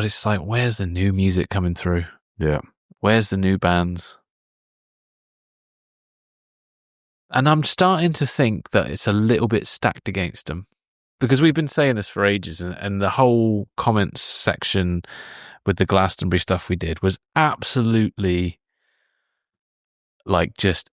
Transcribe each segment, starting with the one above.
but it's like, where's the new music coming through? Yeah. Where's the new bands? And I'm starting to think that it's a little bit stacked against them, because we've been saying this for ages, and the whole comments section with the Glastonbury stuff we did was absolutely like just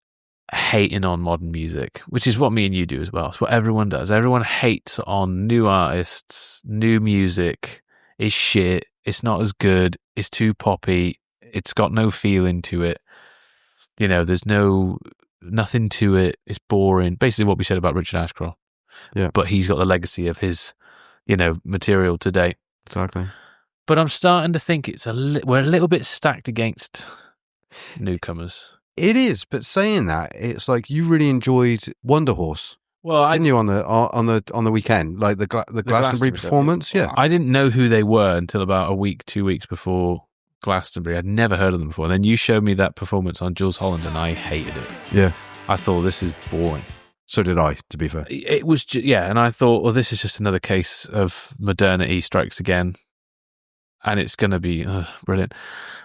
hating on modern music, which is what me and you do as well. It's what everyone does. Everyone hates on new artists, new music is shit. It's not as good. It's too poppy. It's got no feeling to it. You know, there's nothing to it. It's boring. Basically what we said about Richard Ashcroft. Yeah. But he's got the legacy of his, material to date. Exactly. But I'm starting to think we're a little bit stacked against newcomers. It is, but saying that, it's like you really enjoyed Wunderhorse, didn't you, on the weekend, like the Glastonbury performance? Yeah, I didn't know who they were until about 2 weeks before Glastonbury. I'd never heard of them before. And then you showed me that performance on Jules Holland, and I hated it. Yeah, I thought, this is boring. So did I, to be fair. It was, and I thought, well, this is just another case of modernity strikes again, and it's going to be brilliant.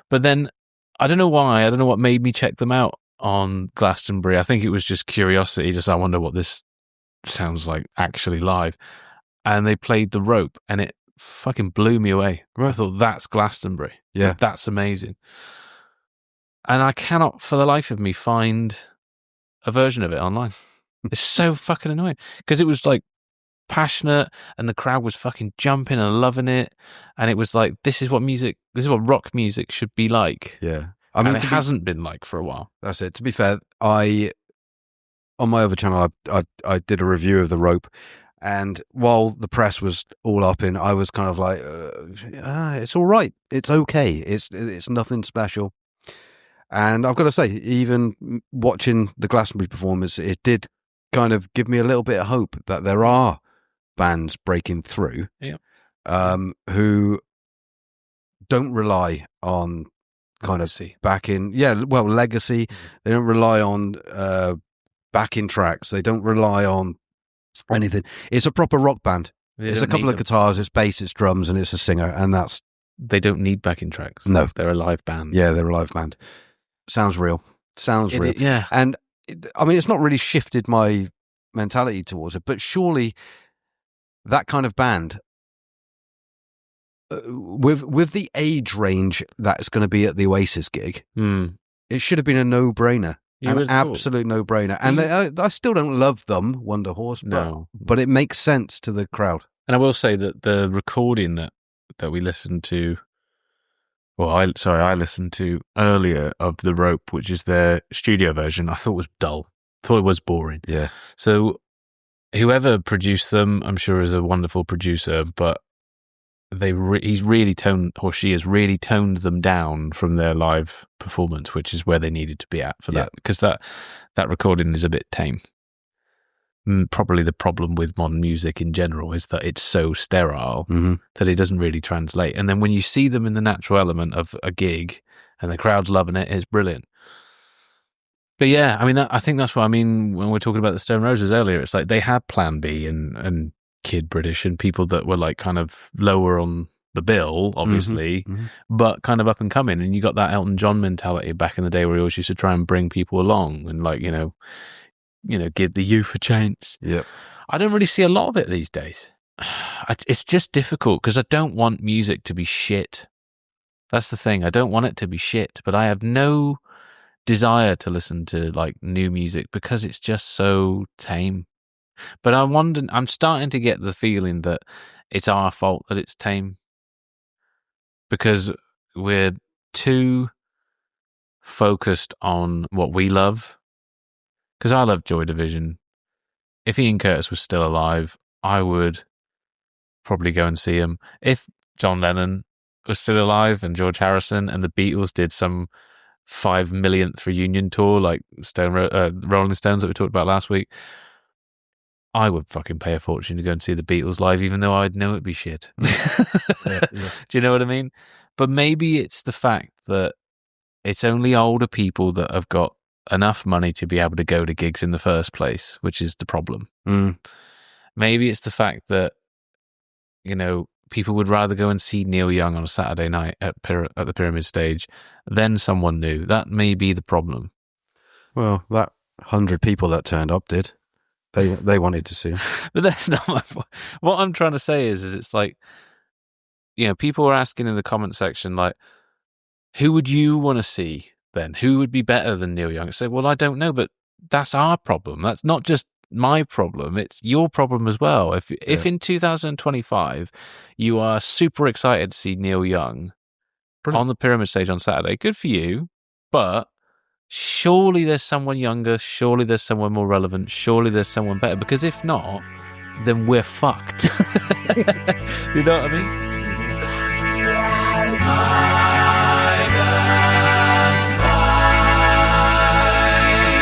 But then, I don't know why, I don't know what made me check them out on Glastonbury. I think it was just curiosity, just I wonder what this sounds like actually live. And they played The Rope, and it fucking blew me away. Right. I thought, that's Glastonbury. Yeah. That's amazing. And I cannot for the life of me find a version of it online. It's so fucking annoying, because it was like passionate and the crowd was fucking jumping and loving it, and it was like, this is what rock music should be like. Yeah. I mean, it hasn't been like for a while. That's it. To be fair, on my other channel, I did a review of The Rope, and while the press was all up in, I was kind of like, it's all right. It's okay. It's nothing special. And I've got to say, even watching the Glastonbury performance, it did kind of give me a little bit of hope that there are bands breaking through, who don't rely on kind legacy. Of backing. Yeah, well, legacy. They don't rely on backing tracks. They don't rely on anything. It's a proper rock band. It's a couple of guitars, it's bass, it's drums, and it's a singer, and that's... They don't need backing tracks. No. They're a live band. Yeah, they're a live band. Sounds real. Real. Yeah. And, I mean, it's not really shifted my mentality towards it, but surely that kind of band, with the age range that's going to be at the Oasis gig, it should have been a no-brainer. An absolute no-brainer. And I still don't love them, Wunderhorse, but it makes sense to the crowd. And I will say that the recording that we listened to, I listened to earlier of The Rope, which is their studio version, I thought was dull. I thought it was boring. Yeah. So whoever produced them, I'm sure, is a wonderful producer, but she has really toned them down from their live performance, which is where they needed to be at for that, because that recording is a bit tame. Probably the problem with modern music in general is that it's so sterile that it doesn't really translate. And then when you see them in the natural element of a gig and the crowd's loving it, it's brilliant. But yeah, I mean, I think that's what I mean when we're talking about the Stone Roses earlier. It's like they had Plan B and Kid British and people that were like kind of lower on the bill, obviously, but kind of up and coming. And you got that Elton John mentality back in the day where he always used to try and bring people along and like, give the youth a chance. Yeah. I don't really see a lot of it these days. It's just difficult because I don't want music to be shit. That's the thing. I don't want it to be shit, but I have no desire to listen to like new music because it's just so tame. But I'm starting to get the feeling that it's our fault that it's tame because we're too focused on what we love. Because I love Joy Division. If Ian Curtis was still alive, I would probably go and see him. If John Lennon was still alive and George Harrison and the Beatles did some 5 millionth reunion tour like Rolling Stones that we talked about last week, I would fucking pay a fortune to go and see the Beatles live, even though I'd know it'd be shit. Yeah. Do you know what I mean? But maybe it's the fact that it's only older people that have got enough money to be able to go to gigs in the first place, which is the problem. Maybe it's the fact that, people would rather go and see Neil Young on a Saturday night at the Pyramid Stage than someone new. That may be the problem. Well, that 100 people that turned up did. They wanted to see him. But that's not my point. What I'm trying to say is it's like, people are asking in the comment section, like, who would you want to see then? Who would be better than Neil Young? I say, well, I don't know, but that's our problem. That's not just my problem. It's your problem as well. If in 2025 you are super excited to see Neil Young on the Pyramid Stage on Saturday, good for you. But surely there's someone younger. Surely there's someone more relevant. Surely there's someone better. Because if not, then we're fucked. You know what I mean?